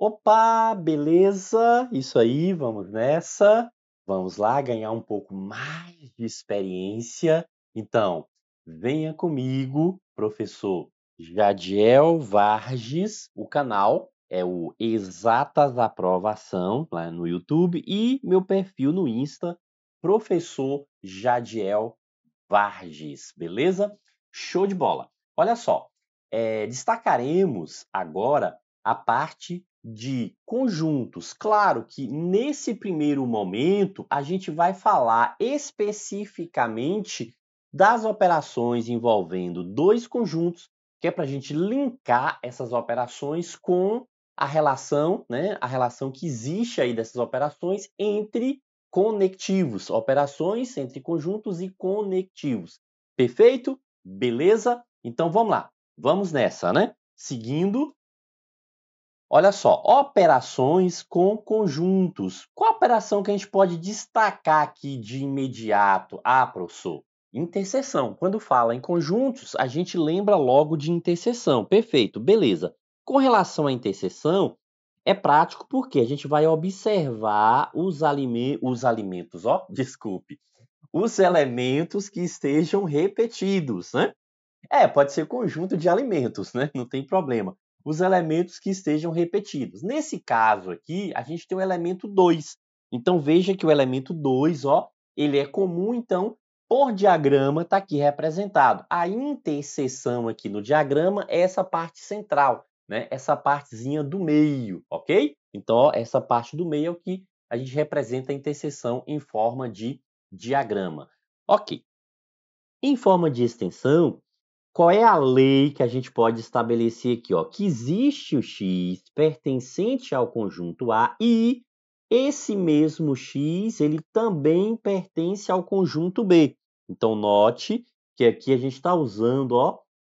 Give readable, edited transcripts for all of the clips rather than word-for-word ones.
Opa, beleza? Isso aí, vamos nessa. Vamos lá ganhar um pouco mais de experiência. Então, venha comigo, professor Jadiel Varges. O canal é o Exatas Aprovação, lá no YouTube, e meu perfil no Insta, professor Jadiel Varges, beleza? Show de bola. Olha só, destacaremos agora a parte de conjuntos. Claro que nesse primeiro momento a gente vai falar especificamente das operações envolvendo dois conjuntos, que é para a gente linkar essas operações com a relação, né? A relação que existe aí dessas operações entre conectivos, operações entre conjuntos e conectivos. Perfeito? Beleza? Então vamos lá. Vamos nessa, né? Seguindo. Olha só, operações com conjuntos. Qual operação que a gente pode destacar aqui de imediato? Ah, professor, interseção. Quando fala em conjuntos, a gente lembra logo de interseção. Perfeito, beleza. Com relação à interseção, é prático porque a gente vai observar os alimentos, desculpe, os elementos que estejam repetidos, né? Pode ser conjunto de alimentos, né? Não tem problema. Os elementos que estejam repetidos. Nesse caso aqui, a gente tem o elemento 2. Então, veja que o elemento 2, ele é comum, então, por diagrama, está aqui representado. A interseção aqui no diagrama é essa parte central, né? Essa partezinha do meio, ok? Então, essa parte do meio é o que a gente representa a interseção em forma de diagrama. Ok. Em forma de extensão, qual é a lei que a gente pode estabelecer aqui? Que existe o x pertencente ao conjunto A e esse mesmo x ele também pertence ao conjunto B. Então, note que aqui a gente está usando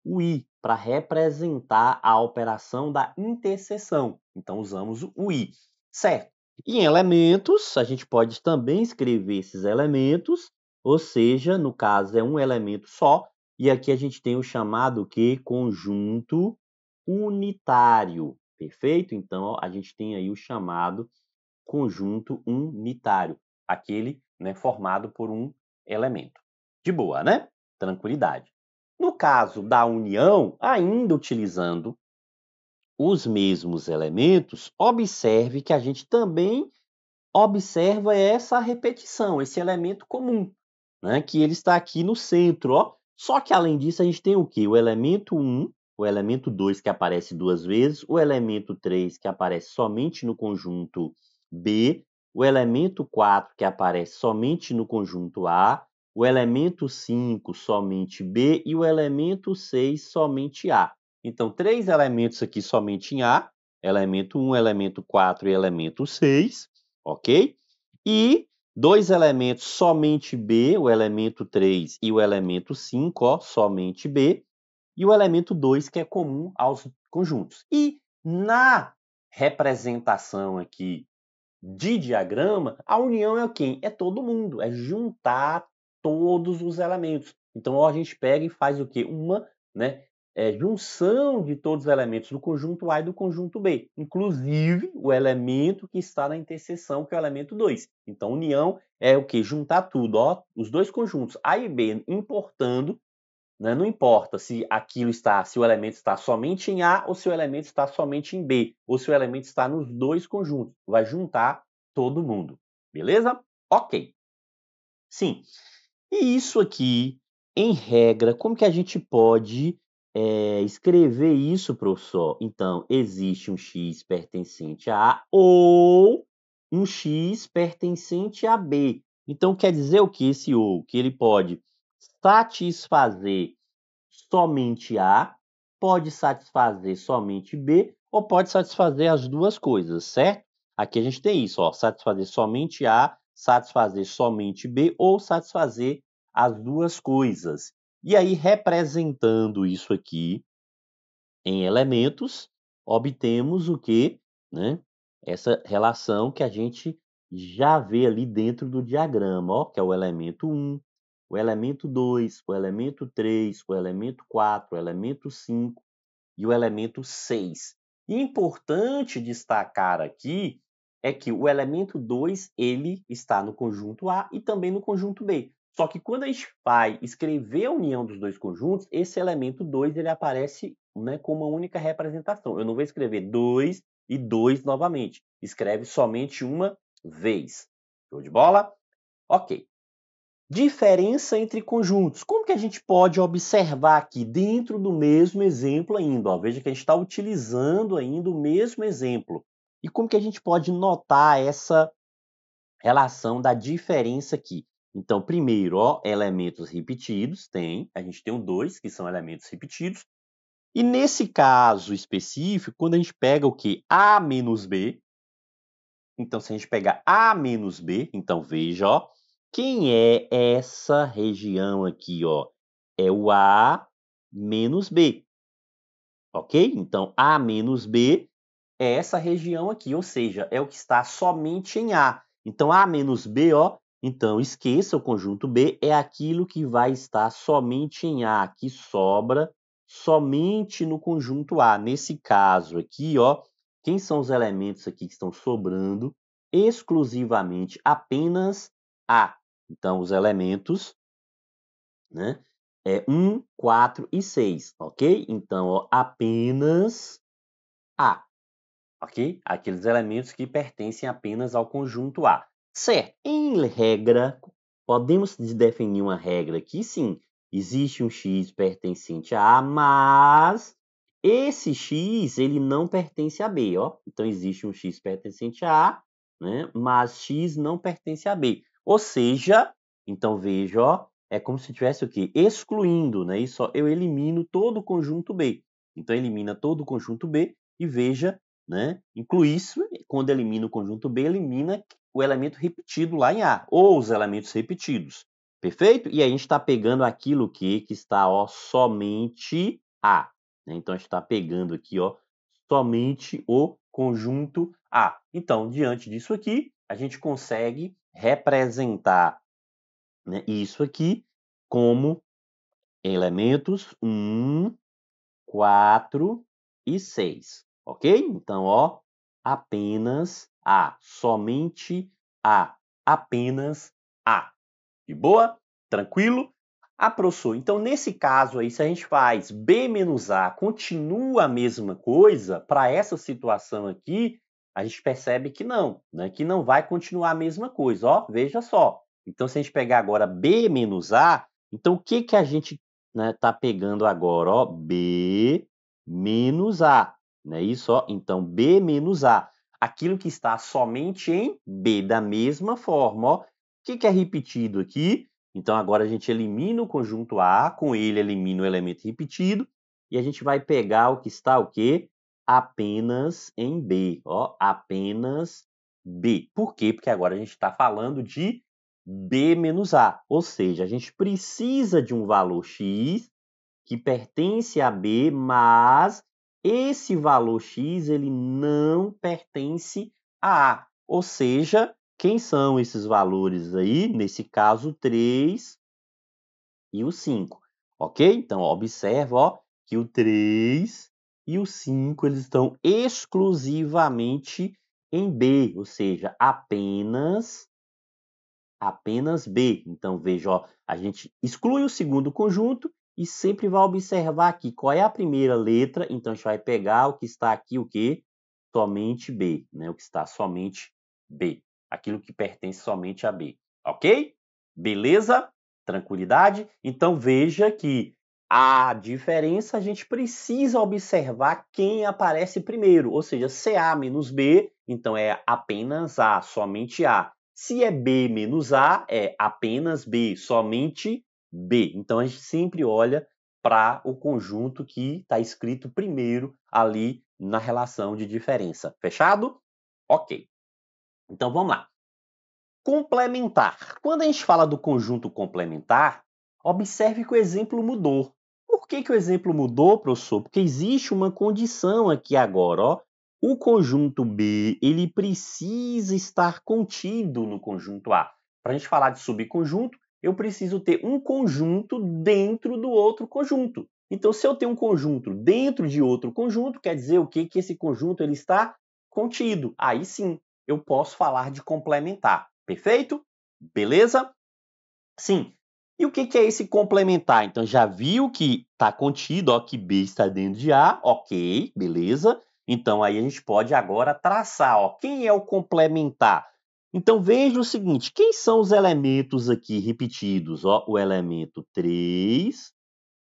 o i para representar a operação da interseção. Então, usamos o i, certo? E em elementos, a gente pode também escrever esses elementos, ou seja, no caso é um elemento só, e aqui a gente tem o chamado que conjunto unitário, perfeito? Então, a gente tem aí o chamado conjunto unitário, aquele, né, formado por um elemento. De boa, né? Tranquilidade. No caso da união, ainda utilizando os mesmos elementos, observe que a gente também observa essa repetição, esse elemento comum, né, que ele está aqui no centro. Só que, além disso, a gente tem o quê? O elemento 1, o elemento 2, que aparece duas vezes, o elemento 3, que aparece somente no conjunto B, o elemento 4, que aparece somente no conjunto A, o elemento 5, somente B, e o elemento 6, somente A. Então, três elementos aqui somente em A, elemento 1, elemento 4 e elemento 6, ok? E dois elementos somente B, o elemento 3 e o elemento 5, somente B, e o elemento 2, que é comum aos conjuntos. E na representação aqui de diagrama, a união é quem? É todo mundo, é juntar todos os elementos. Então, a gente pega e faz o quê? Uma, né, junção de todos os elementos do conjunto A e do conjunto B, inclusive o elemento que está na interseção, que é o elemento 2. Então, união é o quê? Juntar tudo, os dois conjuntos A e B, importando, né? Não importa se se o elemento está somente em A ou se o elemento está somente em B, ou se o elemento está nos dois conjuntos. Vai juntar todo mundo. Beleza? Ok. Sim. E isso aqui, em regra, como que a gente pode escrever isso, professor? Então, existe um x pertencente a A ou um x pertencente a B. Então, quer dizer o que esse ou? Que ele pode satisfazer somente A, pode satisfazer somente B ou pode satisfazer as duas coisas, certo? Aqui a gente tem isso, satisfazer somente A, satisfazer somente B ou satisfazer as duas coisas. E aí, representando isso aqui em elementos, obtemos o quê? Né? Essa relação que a gente já vê ali dentro do diagrama, que é o elemento 1, o elemento 2, o elemento 3, o elemento 4, o elemento 5 e o elemento 6. E importante destacar aqui é que o elemento 2 ele está no conjunto A e também no conjunto B. Só que quando a gente vai escrever a união dos dois conjuntos, esse elemento 2 ele aparece, né, como uma única representação. Eu não vou escrever 2 e 2 novamente. Escreve somente uma vez. Show de bola? Ok. Diferença entre conjuntos. Como que a gente pode observar aqui dentro do mesmo exemplo ainda? Ó, veja que a gente está utilizando ainda o mesmo exemplo. E como que a gente pode notar essa relação da diferença aqui? Então, primeiro, ó, elementos repetidos, a gente tem o 2, que são elementos repetidos. E nesse caso específico, quando a gente pega o que? A menos B. Então, se a gente pegar A menos B, então veja, ó, quem é essa região aqui, ó? É o A menos B, ok? Então, A menos B é essa região aqui, ou seja, é o que está somente em A. Então, A menos B, ó, então esqueça o conjunto B, é aquilo que vai estar somente em A, que sobra somente no conjunto A. Nesse caso aqui, ó, quem são os elementos aqui que estão sobrando? Exclusivamente apenas A. Então, os elementos, né, é 1, 4 e 6, ok? Então, ó, apenas A. Ok? Aqueles elementos que pertencem apenas ao conjunto A. Certo. Em regra, podemos definir uma regra aqui, sim. Existe um x pertencente a A, mas esse x ele não pertence a B, ó. Então existe um x pertencente a A, né? Mas x não pertence a B. Ou seja, então veja, ó, é como se tivesse o quê? Excluindo, né? Isso, ó, eu elimino todo o conjunto B. Então elimina todo o conjunto B e veja, né? Inclui isso, quando elimina o conjunto B, elimina o elemento repetido lá em A, ou os elementos repetidos. Perfeito? E aí a gente está pegando aquilo que está, ó, somente A. Né? Então a gente está pegando aqui, ó, somente o conjunto A. Então, diante disso aqui, a gente consegue representar, né, isso aqui como elementos 1, 4 e 6, ok? Então, ó, apenas A, somente A, apenas A. De boa? Tranquilo? Ah, professor, então nesse caso aí, se a gente faz B menos A continua a mesma coisa, para essa situação aqui, a gente percebe que não, né? Que não vai continuar a mesma coisa, ó, veja só. Então, se a gente pegar agora B menos A, então o que que a gente, né, tá pegando agora, ó? B menos A, não é isso, ó? Então, B menos A, aquilo que está somente em B, da mesma forma, ó. O que que é repetido aqui? Então, agora a gente elimina o conjunto A, com ele elimina o elemento repetido, e a gente vai pegar o que está o quê? Apenas em B, ó, apenas B. Por quê? Porque agora a gente está falando de B menos A, ou seja, a gente precisa de um valor X que pertence a B, mas esse valor X ele não pertence a A, ou seja, quem são esses valores aí? Nesse caso, 3 e o 5, ok? Então, observa, ó, que o 3 e o 5 eles estão exclusivamente em B, ou seja, apenas B. Então, veja, ó, a gente exclui o segundo conjunto e sempre vai observar aqui qual é a primeira letra. Então, a gente vai pegar o que está aqui, o quê? Somente B, né? O que está somente B. Aquilo que pertence somente a B. Ok? Beleza? Tranquilidade? Então, veja que a diferença a gente precisa observar quem aparece primeiro. Ou seja, se A menos B, então é apenas A, somente A. Se é B menos A, é apenas B, somente B. Então, a gente sempre olha para o conjunto que está escrito primeiro ali na relação de diferença. Fechado? Ok. Então, vamos lá. Complementar. Quando a gente fala do conjunto complementar, observe que o exemplo mudou. Por que o exemplo mudou, professor? Porque existe uma condição aqui agora, ó. O conjunto B, ele precisa estar contido no conjunto A. Para a gente falar de subconjunto, eu preciso ter um conjunto dentro do outro conjunto. Então, se eu tenho um conjunto dentro de outro conjunto, quer dizer o quê? Que esse conjunto ele está contido. Aí sim, eu posso falar de complementar. Perfeito? Beleza? Sim. E o que é esse complementar? Então, já viu que está contido, ó, que B está dentro de A, ok, beleza. Então, aí a gente pode agora traçar, ó, quem é o complementar? Então, veja o seguinte, quem são os elementos aqui repetidos? Ó, o elemento 3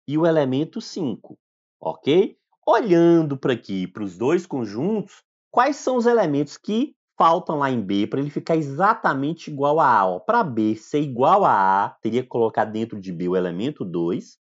e o elemento 5, ok? Olhando para aqui, para os dois conjuntos, quais são os elementos que faltam lá em B para ele ficar exatamente igual a A? Para B ser igual a A, teria que colocar dentro de B o elemento 2,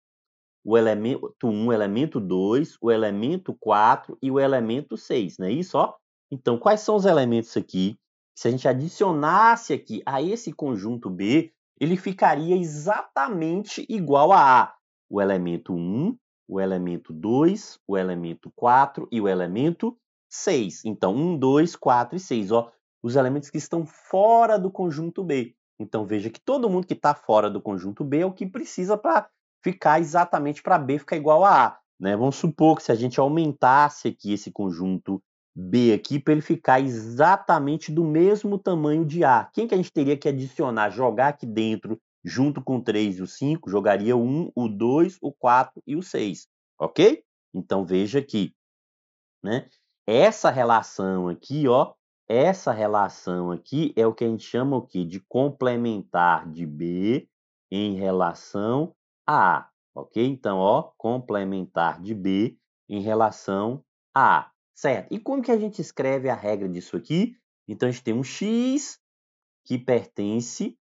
o elemento 1, o elemento 2, o elemento 4 e o elemento 6, não é isso? Ó? Então, quais são os elementos aqui? Se a gente adicionasse aqui a esse conjunto B, ele ficaria exatamente igual a A. O elemento 1, o elemento 2, o elemento 4 e o elemento 6. Então, 1, 2, 4 e 6. Ó, os elementos que estão fora do conjunto B. Então, veja que todo mundo que está fora do conjunto B é o que precisa para ficar exatamente para B ficar igual a A. Né? Vamos supor que se a gente aumentasse aqui esse conjunto B aqui para ele ficar exatamente do mesmo tamanho de A. Quem que a gente teria que adicionar, jogar aqui dentro, junto com o 3 e o 5, jogaria o 1, o 2, o 4 e o 6, ok? Então, veja aqui, né? Essa relação aqui, ó, essa relação aqui é o que a gente chama o quê? De complementar de B em relação a A, ok? Então, ó, complementar de B em relação a A, certo? E como que a gente escreve a regra disso aqui? Então, a gente tem um X que pertence,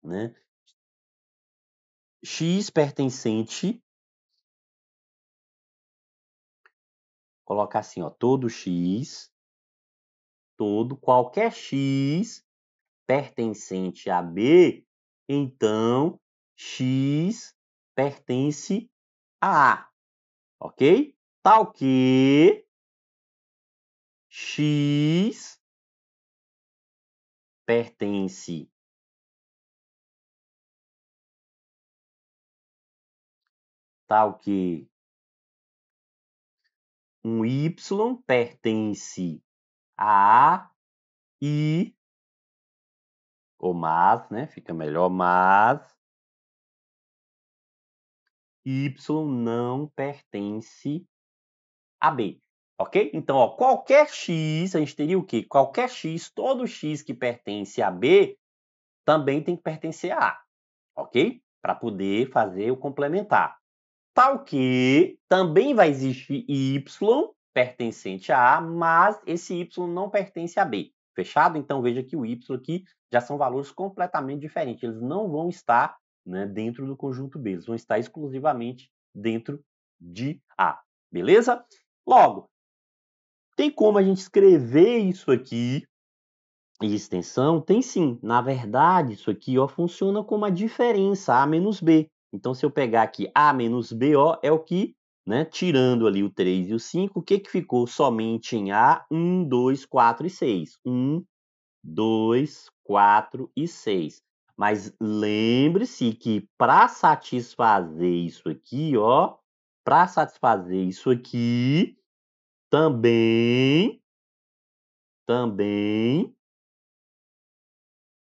né? X pertencente, colocar assim, ó, todo X, qualquer X pertencente a B, então X pertence a A, ok? Tal que X pertence tal que um Y pertence a A e, ou mas, né? Fica melhor, mas Y não pertence a B, ok? Então, ó, qualquer X, a gente teria o quê? Qualquer X, todo X que pertence a B, também tem que pertencer a A, ok? Para poder fazer o complementar. Tal que também vai existir Y pertencente a A, mas esse Y não pertence a B. Fechado? Então, veja que o Y aqui já são valores completamente diferentes. Eles não vão estar, né, dentro do conjunto B. Eles vão estar exclusivamente dentro de A. Beleza? Logo, tem como a gente escrever isso aqui e extensão? Tem sim. Na verdade, isso aqui ó, funciona como a diferença A menos B. Então, se eu pegar aqui A menos B, ó, é o que, né, tirando ali o 3 e o 5, o que ficou somente em A? 1, 2, 4 e 6. 1, 2, 4 e 6. Mas lembre-se que para satisfazer isso aqui, ó, para satisfazer isso aqui, também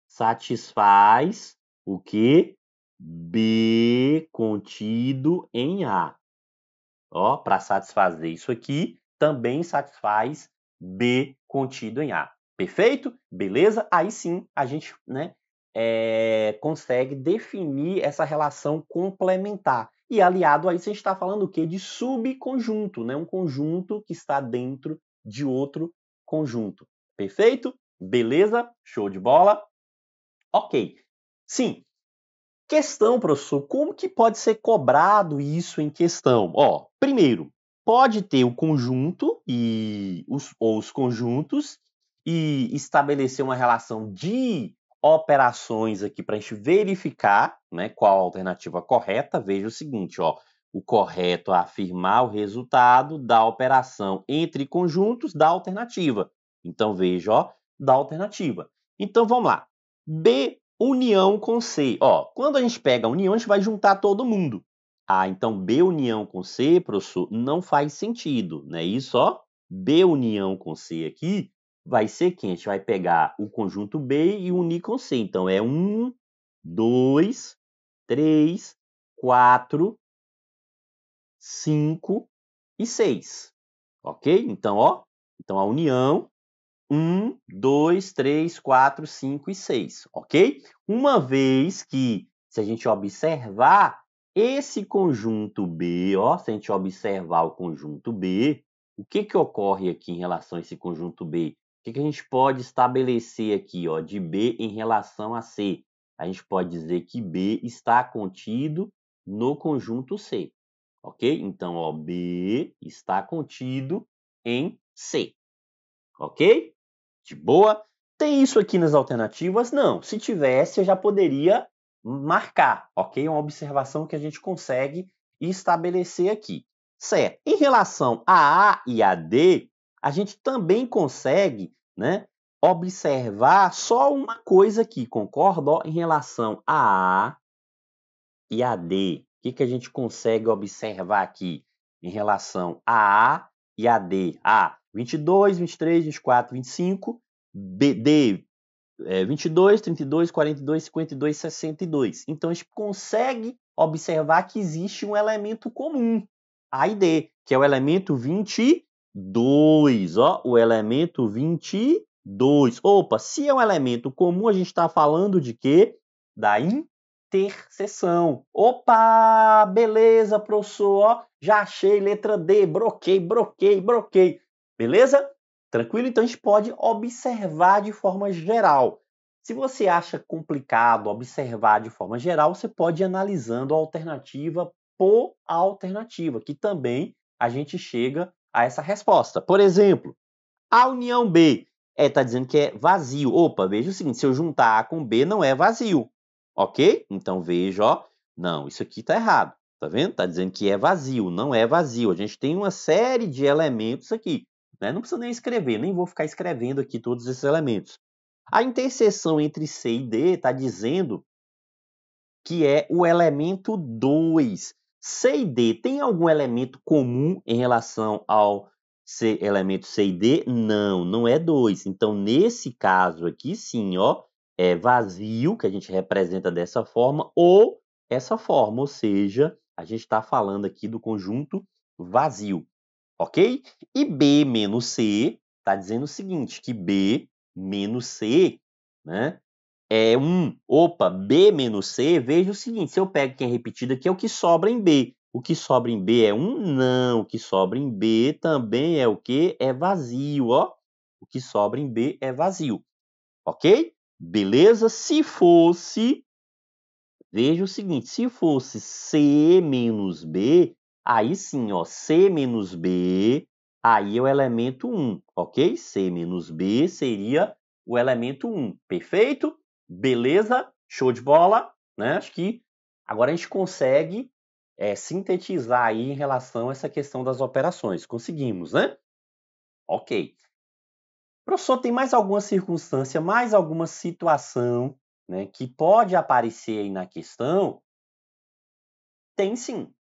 satisfaz o que? B contido em A. Ó, para satisfazer isso aqui, também satisfaz B contido em A. Perfeito? Beleza? Aí sim a gente, né, consegue definir essa relação complementar. E aliado a isso, a gente está falando o quê? De subconjunto, né? Um conjunto que está dentro de outro conjunto. Perfeito? Beleza? Show de bola? Ok. Sim. Questão, professor, como que pode ser cobrado isso em questão? Ó, primeiro, pode ter o conjunto ou os conjuntos e estabelecer uma relação de operações aqui para a gente verificar, né, qual a alternativa correta. Veja o seguinte, ó, o correto é afirmar o resultado da operação entre conjuntos da alternativa. Então, veja, ó, da alternativa. Então, vamos lá. B união com C. Ó, quando a gente pega a união, a gente vai juntar todo mundo. Ah, então B união com C, professor, não faz sentido, não é isso, ó? B união com C aqui vai ser quem? A gente vai pegar o conjunto B e unir com C. Então, é 1, 2, 3, 4, 5 e 6. Ok? Então, ó, então a união 1, 2, 3, 4, 5 e 6, ok? Uma vez que, se a gente observar esse conjunto B, ó, se a gente observar o conjunto B, o que ocorre aqui em relação a esse conjunto B? O que a gente pode estabelecer aqui, ó, de B em relação a C? A gente pode dizer que B está contido no conjunto C, ok? Então, ó, B está contido em C, ok? De boa? Tem isso aqui nas alternativas? Não. Se tivesse, eu já poderia marcar, ok? É uma observação que a gente consegue estabelecer aqui. Certo. Em relação a A e a D, a gente também consegue, né, observar só uma coisa aqui, concorda? Ó, em relação a A e a D, o que a gente consegue observar aqui em relação a A e a D? A, 22, 23, 24, 25, B, D, 22, 32, 42, 52, 62. Então, a gente consegue observar que existe um elemento comum, A e D, que é o elemento 22, ó, o elemento 22. Opa, se é um elemento comum, a gente está falando de quê? Da interseção. Opa, beleza, professor, ó, já achei, letra D, broquei. Beleza? Tranquilo? Então, a gente pode observar de forma geral. Se você acha complicado observar de forma geral, você pode ir analisando a alternativa por alternativa, que também a gente chega a essa resposta. Por exemplo, a união B está dizendo que é vazio. Opa, veja o seguinte, se eu juntar A com B, não é vazio. Ok? Então, veja, ó, não, isso aqui está errado. Tá vendo? Está dizendo que é vazio, não é vazio. A gente tem uma série de elementos aqui. Né? Não precisa nem escrever, nem vou ficar escrevendo aqui todos esses elementos. A interseção entre C e D está dizendo que é o elemento 2. C e D tem algum elemento comum em relação ao elemento C e D? Não, não é 2. Então, nesse caso aqui, sim, ó, é vazio, que a gente representa dessa forma, ou essa forma, ou seja, a gente está falando aqui do conjunto vazio, ok? E B menos C está dizendo o seguinte, que B menos C, né, é 1. Opa, B menos C, veja o seguinte, se eu pego quem é repetido aqui, é o que sobra em B. O que sobra em B é 1? Não, o que sobra em B também é o quê? É vazio, ó. O que sobra em B é vazio, ok? Beleza? Se fosse, veja o seguinte, se fosse C menos B, aí sim, ó, C menos B, aí é o elemento 1, ok? C menos B seria o elemento 1, perfeito? Beleza? Show de bola, né? Acho que agora a gente consegue sintetizar aí em relação a essa questão das operações. Conseguimos, né? Ok. Professor, tem mais alguma circunstância, mais alguma situação, né, que pode aparecer aí na questão? Tem sim,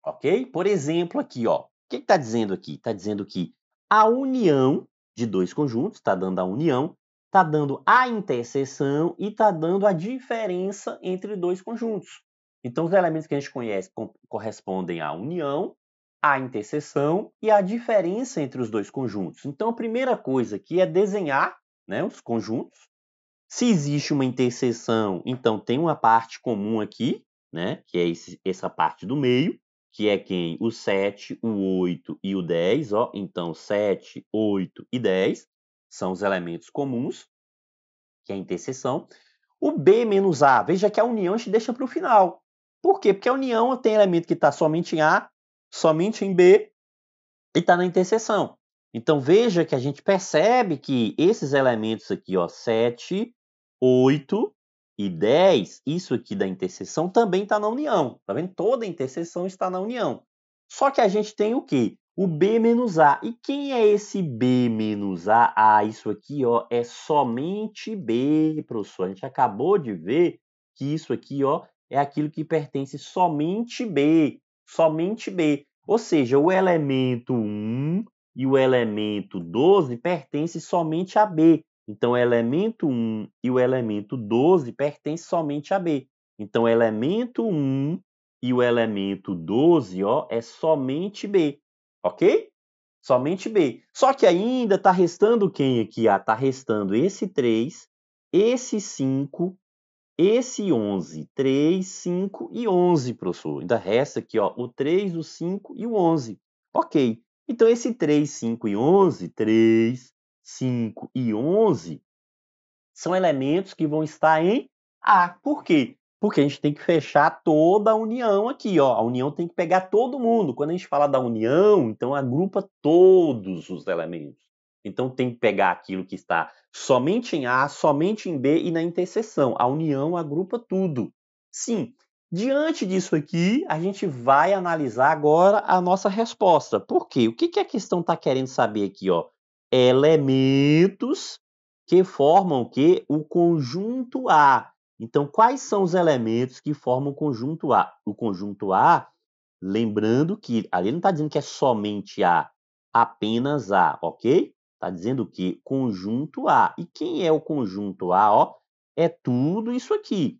ok? Por exemplo, aqui, ó, o que está dizendo aqui? Está dizendo que a união de dois conjuntos, está dando a união, está dando a interseção e está dando a diferença entre dois conjuntos. Então, os elementos que a gente conhece correspondem à união, à interseção e à diferença entre os dois conjuntos. Então, a primeira coisa aqui é desenhar, né, os conjuntos. Se existe uma interseção, então tem uma parte comum aqui, né, que é essa parte do meio, que é quem? O 7, o 8 e o 10. Ó. Então, 7, 8 e 10 são os elementos comuns, que é a interseção. O B menos A, veja que a união a gente deixa para o final. Por quê? Porque a união tem elemento que está somente em A, somente em B e está na interseção. Então, veja que a gente percebe que esses elementos aqui, ó, 7, 8 e 10, isso aqui da interseção também está na união. Tá vendo? Toda interseção está na união. Só que a gente tem o quê? O B menos A. E quem é esse B menos A? Ah, isso aqui, ó, é somente B, professor. A gente acabou de ver que isso aqui, ó, é aquilo que pertence somente B. Somente B. Ou seja, o elemento 1 e o elemento 12 pertencem somente a B. Então, o elemento 1 e o elemento 12 pertencem somente a B. Então, o elemento 1 e o elemento 12, ó, é somente B. Ok? Somente B. Só que ainda está restando quem aqui? Está restando esse 3, esse 5, esse 11. 3, 5 e 11, professor. Ainda resta aqui, ó, o 3, o 5 e o 11. Ok. Então, esse 3, 5 e 11, 3, 5 e 11, são elementos que vão estar em A. Por quê? Porque a gente tem que fechar toda a união aqui, ó. A união tem que pegar todo mundo. Quando a gente fala da união, então agrupa todos os elementos. Então tem que pegar aquilo que está somente em A, somente em B e na interseção. A união agrupa tudo. Sim, diante disso aqui, a gente vai analisar agora a nossa resposta. Por quê? O que a questão está querendo saber aqui, ó? Elementos que formam o quê? O conjunto A. Então, quais são os elementos que formam o conjunto A? O conjunto A, lembrando que ali não está dizendo que é somente A, apenas A, ok? Está dizendo que conjunto A. E quem é o conjunto A? Ó, é tudo isso aqui,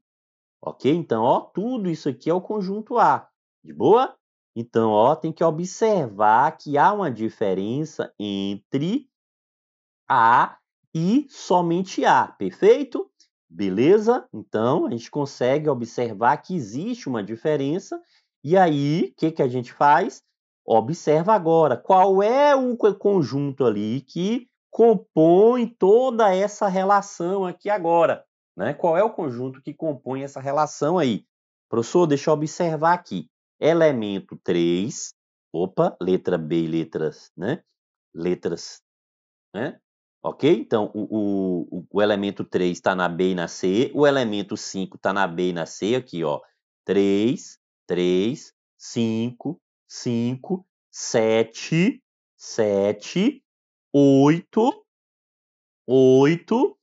ok? Então, ó, tudo isso aqui é o conjunto A. De boa? Então, ó, tem que observar que há uma diferença entre A e somente A, perfeito? Beleza? Então, a gente consegue observar que existe uma diferença. E aí, o que a gente faz? Observa agora qual é o conjunto ali que compõe toda essa relação aqui agora, né? Qual é o conjunto que compõe essa relação aí? Professor, deixa eu observar aqui. Elemento 3, opa, letra B e letras, né? Letras, né? Ok? Então, o elemento 3 está na B e na C, o elemento 5 está na B e na C, aqui, ó. 3, 3, 5, 5, 7, 7, 8, 8,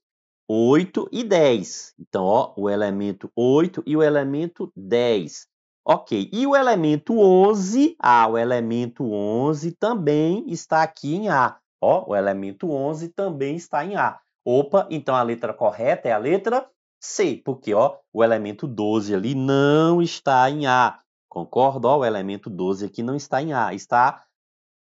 8 e 10. Então, ó, o elemento 8 e o elemento 10. Ok, e o elemento 11? O elemento 11 também está aqui em A. Ó, o elemento 11 também está em A. Opa, então a letra correta é a letra C, porque ó, o elemento 12 ali não está em A. Concorda? Ó, o elemento 12 aqui não está em A, está,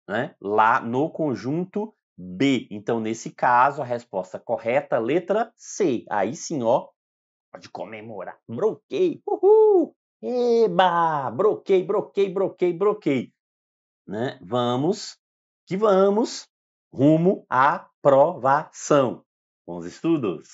né, lá no conjunto B. Então, nesse caso, a resposta correta, letra C. Aí sim, ó, pode comemorar. Broquei, uhul! Eba! Broquei, broquei, broquei, broquei. Né? Vamos que vamos rumo à aprovação. Bons estudos!